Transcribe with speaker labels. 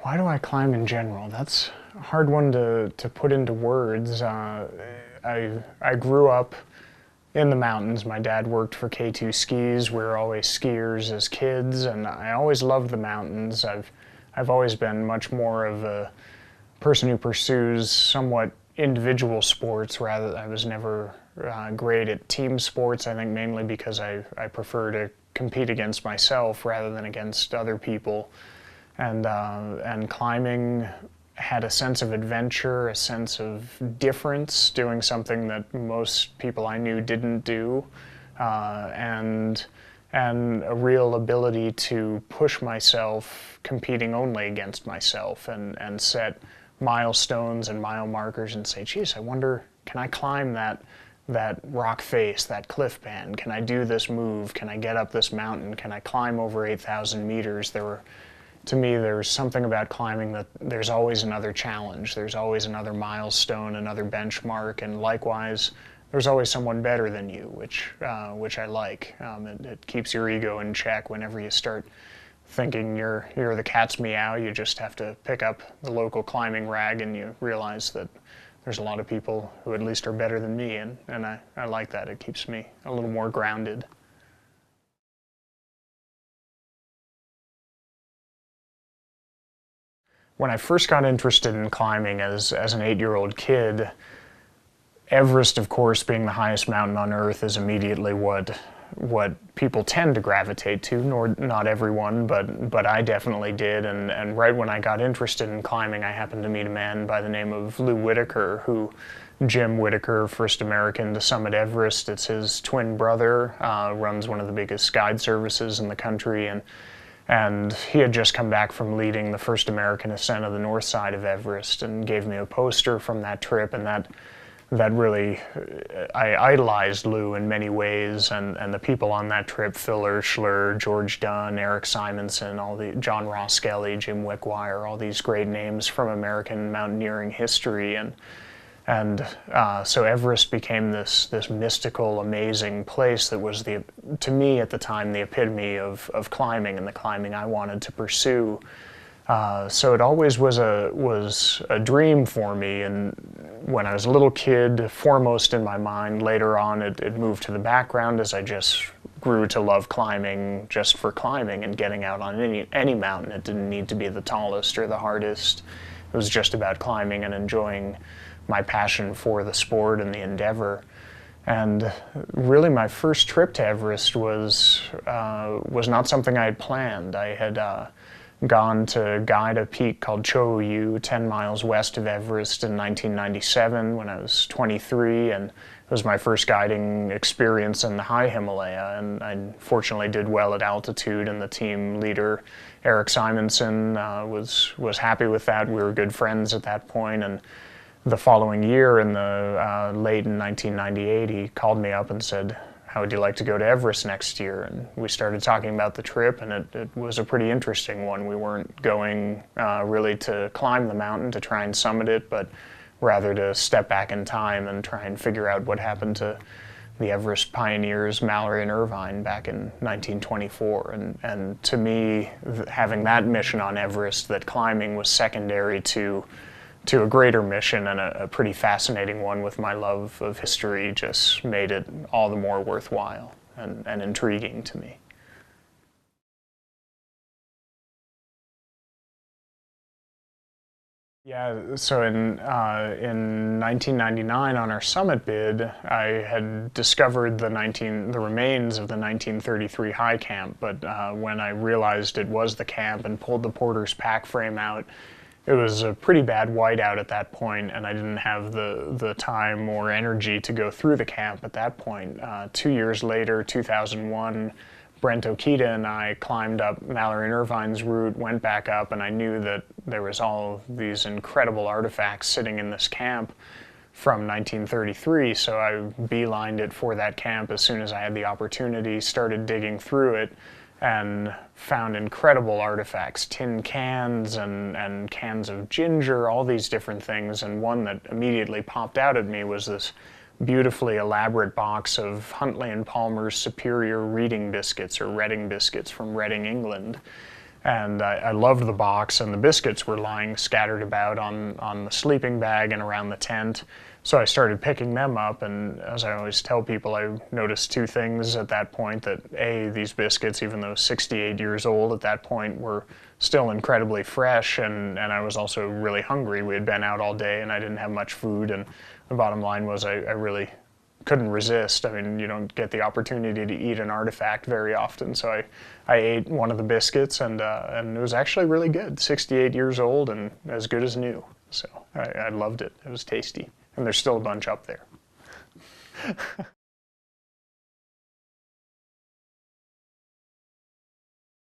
Speaker 1: Why do I climb in general? That's a hard one to put into words. I grew up in the mountains. My dad worked for K2 Skis. We were always skiers as kids, and I always loved the mountains. I've always been much more of a person who pursues somewhat individual sports rather. I was never great at team sports, I think mainly because I prefer to compete against myself rather than against other people. And climbing had a sense of adventure, a sense of difference, doing something that most people I knew didn't do, and a real ability to push myself competing only against myself and set milestones and mile markers and say, geez, I wonder, can I climb that rock face, that cliff band? Can I do this move? Can I get up this mountain? Can I climb over 8,000 meters? To me, there's something about climbing that there's always another challenge. There's always another milestone, another benchmark, and likewise, there's always someone better than you, which I like. It keeps your ego in check whenever you start thinking you're the cat's meow. You just have to pick up the local climbing rag and you realize that there's a lot of people who at least are better than me, and I like that. It keeps me a little more grounded. When I first got interested in climbing as an 8-year-old kid, Everest, of course, being the highest mountain on Earth, is immediately what people tend to gravitate to. Not everyone, but I definitely did. And right when I got interested in climbing, I happened to meet a man by the name of Lou Whitaker, Jim Whitaker, first American to summit Everest. It's his twin brother, runs one of the biggest guide services in the country, and he had just come back from leading the first American ascent of the north side of Everest and gave me a poster from that trip, and that really, I idolized Lou in many ways, and the people on that trip, Phil Urschler, George Dunn, Eric Simonson, John Ross Kelly, Jim Wickwire, all these great names from American mountaineering history, and so Everest became this mystical, amazing place that was, to me at the time, the epitome of climbing and the climbing I wanted to pursue. So it always was a dream for me, and when I was a little kid, foremost in my mind. Later on, it moved to the background as I just grew to love climbing just for climbing and getting out on any mountain. It didn't need to be the tallest or the hardest. It was just about climbing and enjoying my passion for the sport and the endeavor. And really my first trip to Everest was not something I had planned. I had gone to guide a peak called Cho-Oyu, 10 miles west of Everest in 1997 when I was 23, and it was my first guiding experience in the high Himalaya, and I fortunately did well at altitude, and the team leader, Eric Simonson, was happy with that. We were good friends at that point, and the following year, late in 1998, he called me up and said, how would you like to go to Everest next year? And we started talking about the trip, and it was a pretty interesting one. We weren't going really to climb the mountain to try and summit it, but rather to step back in time and try and figure out what happened to the Everest pioneers, Mallory and Irvine, back in 1924. And to me, having that mission on Everest, that climbing was secondary to a greater mission, and a pretty fascinating one with my love of history, just made it all the more worthwhile and intriguing to me. Yeah, so in 1999 on our summit bid, I had discovered the remains of the 1933 high camp, but when I realized it was the camp and pulled the porter's pack frame out, it was a pretty bad whiteout at that point, and I didn't have the time or energy to go through the camp at that point. 2 years later, 2001, Brent Okita and I climbed up Mallory and Irvine's route, went back up, and I knew that there was all these incredible artifacts sitting in this camp from 1933, so I beelined it for that camp as soon as I had the opportunity, started digging through it, and found incredible artifacts, tin cans and cans of ginger, all these different things, and one that immediately popped out at me was this beautifully elaborate box of Huntley and Palmer's Superior Reading biscuits, or Reading biscuits, from Reading, England. And I loved the box, and the biscuits were lying scattered about on the sleeping bag and around the tent. So I started picking them up, and as I always tell people, I noticed two things at that point: that A, these biscuits, even though 68 years old at that point, were still incredibly fresh, and I was also really hungry. We had been out all day and I didn't have much food, and the bottom line was I really couldn't resist. I mean, you don't get the opportunity to eat an artifact very often, so I ate one of the biscuits, and it was actually really good. 68 years old and as good as new. So I loved it. It was tasty. And there's still a bunch up there.